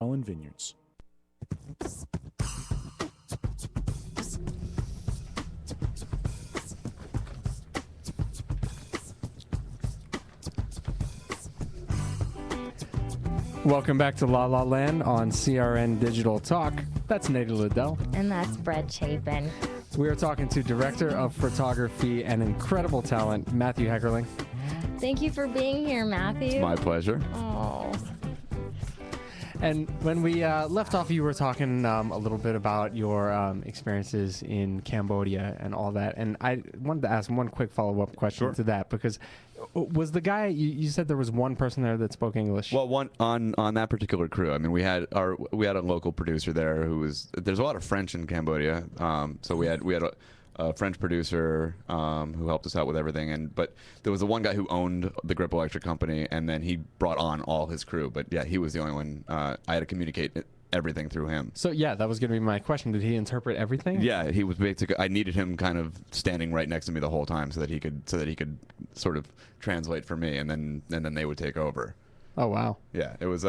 Allen Vineyards. Welcome back to La La Land on CRN Digital Talk. That's Nate Liddell. And that's Brett Chapin. We are talking to Director of Photography and incredible talent, Matthew Heckerling. Thank you for being here, Matthew. My pleasure. Oh. And when we left off, you were talking a little bit about your experiences in Cambodia and all that. And I wanted to ask one quick follow-up question to that, because was the guy, you said there was one person there that spoke English? Well, one on that particular crew. I mean, we had a local producer there who was. There's a lot of French in Cambodia, so we had a French producer who helped us out with everything. But there was the one guy who owned the Grip Electric company, and then he brought on all his crew. But yeah, he was the only one. I had to communicate everything through him. So yeah, that was going to be my question. Did he interpret everything? Yeah, he was basically. I needed him kind of standing right next to me the whole time, so that he could sort of translate for me, and then they would take over. Oh wow. Yeah, it was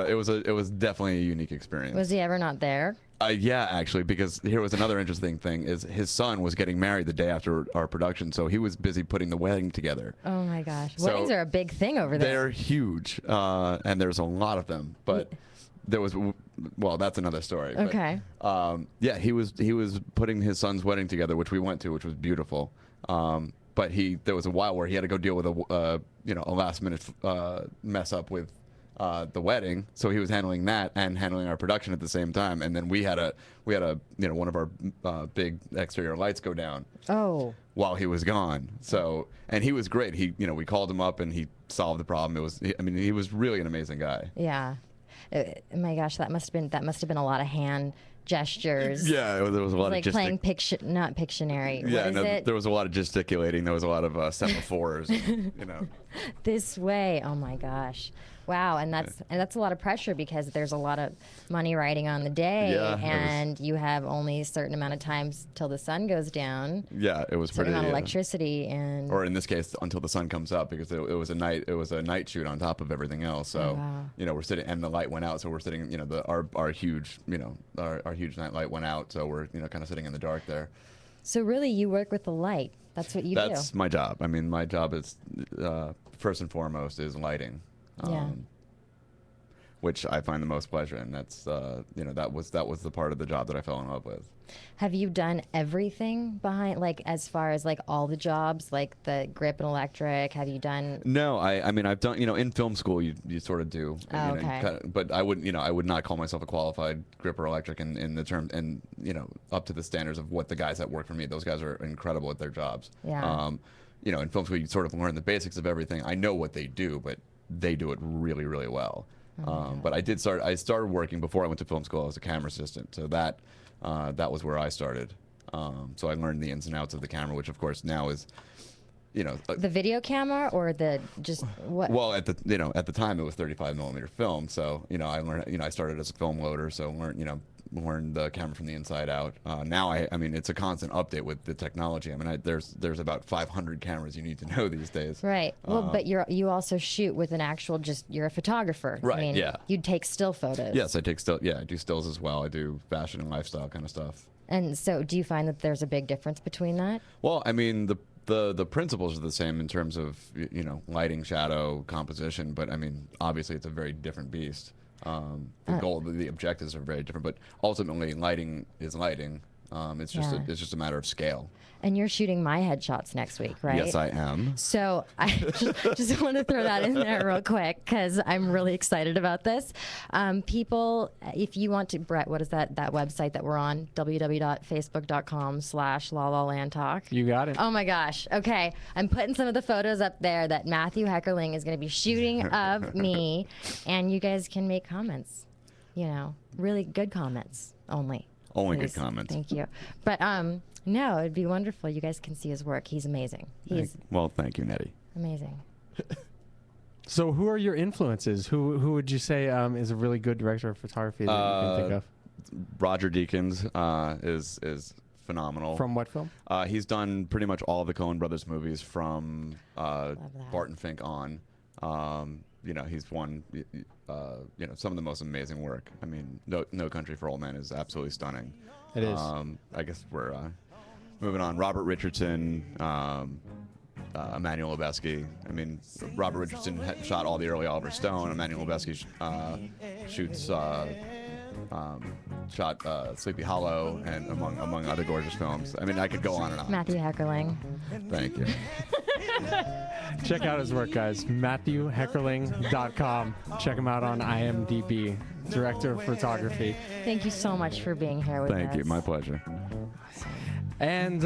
definitely a unique experience. Was he ever not there? Yeah, actually, because here was another interesting thing: is his son was getting married the day after our production, so he was busy putting the wedding together. Oh my gosh, So weddings are a big thing over there. They're huge, and there's a lot of them. But there was, well, that's another story. Okay. But, yeah, he was putting his son's wedding together, which we went to, which was beautiful. But there was a while where he had to go deal with a last minute mess up with the wedding, so he was handling that and handling our production at the same time. And then we had a one of our big exterior lights go down. Oh. While he was gone. So, and he was great. We called him up and he solved the problem. He was really an amazing guy. Yeah. Oh my gosh, that must have been a lot of hand gestures. Yeah, there was a lot like of playing not Pictionary. Yeah, what is it? There was a lot of gesticulating. There was a lot of semaphores. This way. Oh my gosh. Wow, and that's a lot of pressure, because there's a lot of money riding on the day, and you have only a certain amount of times till the sun goes down. Yeah, it was pretty. Certain amount of electricity, and or in this case, until the sun comes up, because it was a night shoot on top of everything else. So we're sitting, and the light went out, so we're sitting. Our huge our huge night light went out, so we're kind of sitting in the dark there. So really, you work with the light. That's what you do. That's my job. I mean, my job is first and foremost is lighting. Which I find the most pleasure in. That's that was the part of the job that I fell in love with. Have you done everything behind, like, as far as like all the jobs, like the grip and electric? Have you done? No, I mean, I've done, in film school you sort of do. Oh, okay. But I wouldn't, I would not call myself a qualified gripper electric in the term, and up to the standards of what the guys that work for me. Those guys are incredible at their jobs. Yeah. In film school you sort of learn the basics of everything. I know what they do, but they do it really, really well. But I started working before I went to film school. I was a camera assistant, so that was where I started. So I learned the ins and outs of the camera, which of course now is, the video camera, or the just what? Well, at the time it was 35 millimeter film. So I learned. I started as a film loader, so learned the camera from the inside out. Now I mean it's a constant update with the technology. I mean there's about 500 cameras you need to know these days. Right. Well, but you also shoot with an actual, you're a photographer. Right. I mean, yeah. You'd take still photos. Yes, I take still. Yeah, I do stills as well. I do fashion and lifestyle kind of stuff. And so, do you find that there's a big difference between that? Well, I mean the principles are the same in terms of lighting, shadow, composition, but I mean obviously it's a very different beast. The objectives are very different, but ultimately lighting is lighting. It's just a matter of scale. And you're shooting my headshots next week, right? Yes, I am. So I just want to throw that in there real quick, because I'm really excited about this. People, if you want to, Brett, what is that website that we're on? www.facebook.com/LaLaLandTalk. You got it. Oh my gosh. Okay. I'm putting some of the photos up there that Matthew Heckerling is going to be shooting of me, and you guys can make comments. Really good comments only. Only Please. good comments. Thank you. But no, it'd be wonderful. You guys can see his work. He's amazing. Thank you, Nettie. Amazing. So who are your influences? Who would you say is a really good director of photography that you can think of? Roger Deakins is phenomenal. From what film? He's done pretty much all of the Coen Brothers movies from Barton Fink on. he's won, some of the most amazing work. I mean, No Country for Old Men is absolutely stunning. It is. I guess we're moving on. Robert Richardson, Emmanuel Lubezki. I mean, Robert Richardson shot all the early Oliver Stone. Emmanuel Lubezki shot Sleepy Hollow, and among other gorgeous films. I mean, I could go on and on. Matthew Heckerling. Thank you. Check out his work, guys. MatthewHeckerling.com. Check him out on IMDb. Director of photography. Thank you so much for being here with us. Thank you. My pleasure. And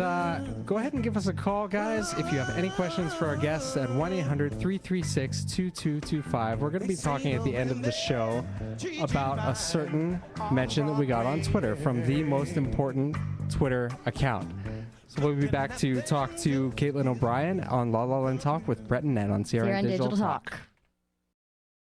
go ahead and give us a call, guys, if you have any questions for our guests at 1-800-336-2225. We're going to be talking at the end of the show about a certain mention that we got on Twitter from the most important Twitter account. So we'll be back to talk to Caitlin O'Brien on La La Land Talk with Brett and Nett on CRN Digital Talk.